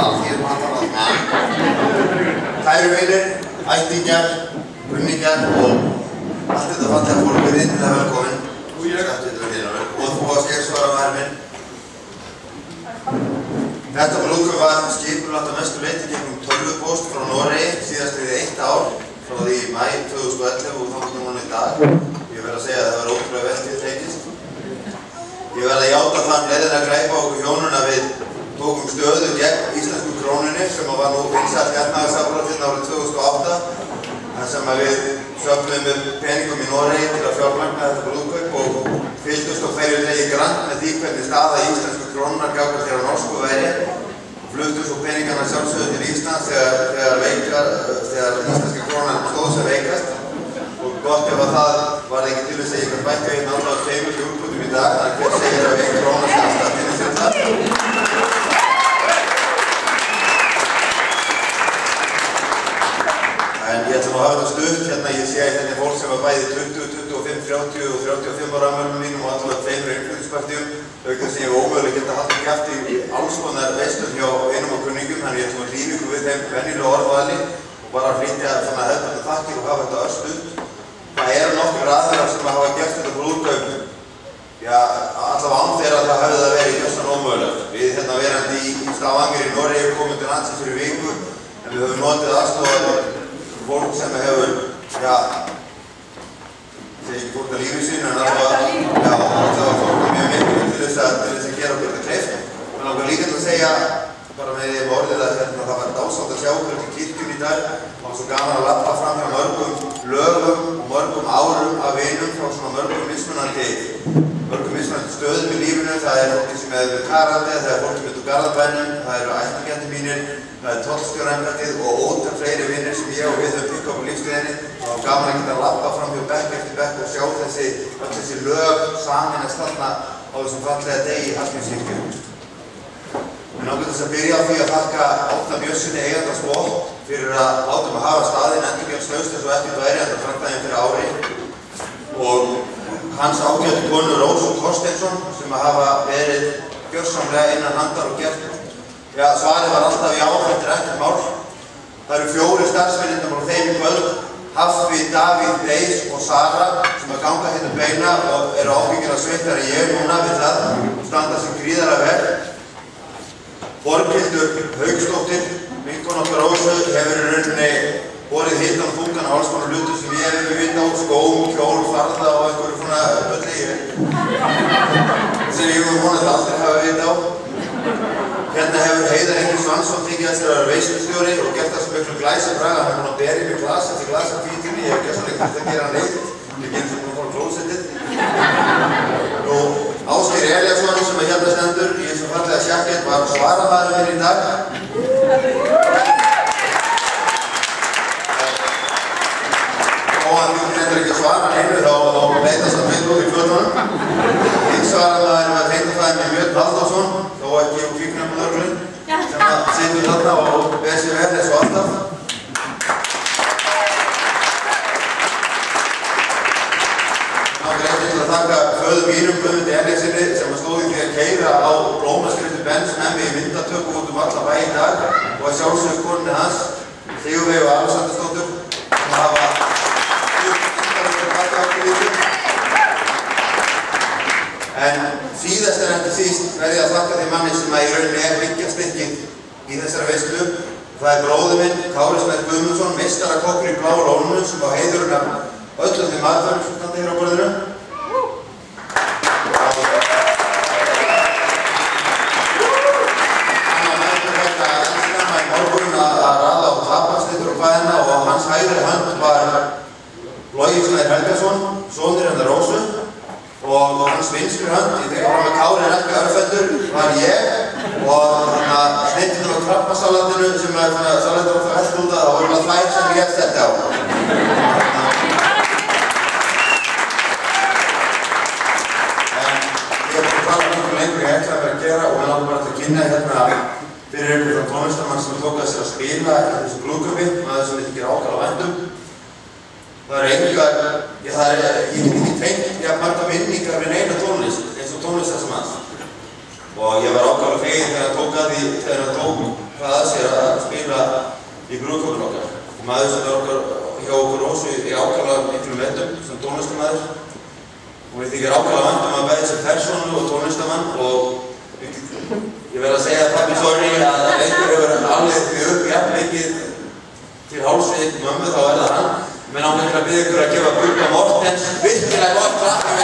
alþýðum handalað mann. Kæru vinir, ættingjar, kunningjar og allt þetta fallega fólk er innilega velkomin. Og þú að skeggsvara var minn. Þetta brúðkaup var skipulagt að mestu leyti gegnum tölvupóst frá Noregi síðastliðið 1 ár frá því í maí 2011 og þangað núna í dag. Ég verð að segja að það var ótrúlega vel til tekist. Ég verð að játa þann leiðina að græpa okkur hjónun að við tókum stöðu gegn íslensku krónunni sem var nú vinsælt efnahagsafbrotinn árið 2008 þar sem við söfnuðum upp peningum í Noregi til að fjármagna þetta brúðkaup og fylgdust á hverju degi grannt með því hvernig staða íslensku krónunnar gagnvart þeirra norsku væri og fluttu svo peningarna sjálfsögðu til Íslands þegar íslenska krónan stóð sem veikast og gott ef að það var ekki til þess að ég kann bækka einn alltaf 2 útbútum í dag þannig að hver segir að veik krónan sem að staðinni sér það. En ég ætla nú að hafa þetta stutt hérna, ég sé að þetta er fólk sem var bæði 20, 25, 30 og 35 ára afmælum mínum og alltaf 2 innflytjuspartíum auk þess að ég var ómögulega geta haldið kjaft í alls konar veislum hjá einum og kunningum þannig ég ætla að hlýfa ykkur við þeim venjulega orðvali og bara flytja svona hefðbundna þakkir og hafa þetta örstutt. Það eru nokkur aðrar sem hafa gert þetta brúðkaup allavega án þeirra það hefði það verið gjörsamlega ómögulegt. Við hérna verandi í Stavanger í Noregi komum til landsins fyrir viku en við höfum notið aðstoðar fólk sem hefur, þeir ekki fólk að lífi sín, en allavega fólk mjög miklu til þess að gera okkur þetta kleift. Mér langar líka til að segja, bara með því orðið að það var dásátt að sjá okkur til kirkjum í dag. Það var svo gaman að lappa fram hjá mörgum lögum og mörgum árum af vinum frá svona mörgum mismunandi stöðum í lífinu. Það er fólki sem hefur karate, það er fólki sem hefur garðabænum, það eru ættingjarnir mínir, það er tollstjóraembættið og ótal fleiri vinnir sem ég og við höfum pikkað upp á lífstíðinni. Það var gaman að geta lappa fram hjá bekk eftir bekk og sjá þessi lög saminast þarna á þessum fallega degi í Hallgrímskirkju. Mér langar þess að byrja á því að þakka Árna Björnssyni eiganda Sport fyrir að láta mig hafa staðinn endurgjaldslaust eins og ekkert væri enda framkvæmdin fyrir ári og hans ágætu konu Rósu Thorsteinsson sem hafa verið gjörsamlega innan handar og gert. Svarið var alltaf já, þetta er ekkert mál. Það eru 4 starfsmennir frá þeim í kvöld, Haffi, Davíð, Deis og Sara sem að ganga hérna beina og eru ábyggilega sveittar en ég núna við það og standa sem gríðarlega vel. Borghildur Hauksdóttir, vinkona okkar Rósu, hefur í rauninni borið hittan og þungan á alls konar hlutum sem ég hef við vita á, skóm, kjól, farða og einhverju svona öllu sem ég vonandi aldrei hafa vita á. Hérna hefur Heiðar Ingi Svansson tekið eftir að vera veislustjóri og gert það sem miklu glæsabrag. Hann er búinn að bera í mig glas eftir glas af hvítinni. Ég hef ekki svona ekkert að gera neitt. Ég get sem búinn að fara á klósettið. Og Ásgeir Elíasson sem að hérna stendur í þessum fallega sjakkett var svaramaður minn í dag. Og hann getur ekki að svara neinu þá leitast hann með út í kvöldunum. Hinn svaramaður var tengdafæðir með Björn Halldórsson, þó ekki úr fíkniefnalögreglunni, sem að situr þarna og ber sig vel eins og alltaf. Hann greiði til að þakka föður mínum Guðmundi Erlingssyni sem að stóði því að keyra á blómaskriftu Benz með mig í myndatöku út alla bæ í dag og að sjálfsögðu konunni hans, Sigurveig og Alexandersdóttur, sem hafa en síðast en ekki síst verði að þakka þeim manni sem að í rauninni er hryggjarstykkið í þessari veislu. Það er bróðir minn, Kári Snær Guðmundsson, meistarakokkur í Bláa lóninu sem á heiðurinn af öllum þeim matvörum sem standa hér á borðinu. Hann var mættur þetta ennskamma í morgun að raða á tapaslitur og hvaðina og hans hægri hand var Logi Snær Helgason, sonur hennar Rósu. Og hans vinstri hönd, ég tek fram að Kári er ekki örfendur, var ég og þannig að snittin á krabbasalatinu sem er svona salatur á það held út að það voru alveg 2 sem ég setti á. En ég hef bara talað mjög lengur ég ætlaði að vera að gera og við náttúrulega bara til að kynna hérna fyrir einhvern frá tónlistarmann sem tók að sér að spila í þessu brúðkaupi, maður sem við þykir ákala vændum. Það er engar, ég get ekki tengt marga minningar við neina tónlist eins og tónlist þessum hans. Og ég var ákaflega feginn þegar hann tók hvað að sér að spila í brúðkaupinu okkar. Maður sem hjá okkur Rósu í ákaflega miklum vetum sem tónlistarmaður og við þykir ákaflega vænt að bæði sem persónu og tónlistarmann og ég verð að segja að pabbi sorry að einhver hefur alveg því upp jafn mikið til hálsvið mömmu þá það hann. Mér langar að biðja ykkur að gefa Gugga Mortens virkilega gott klapp.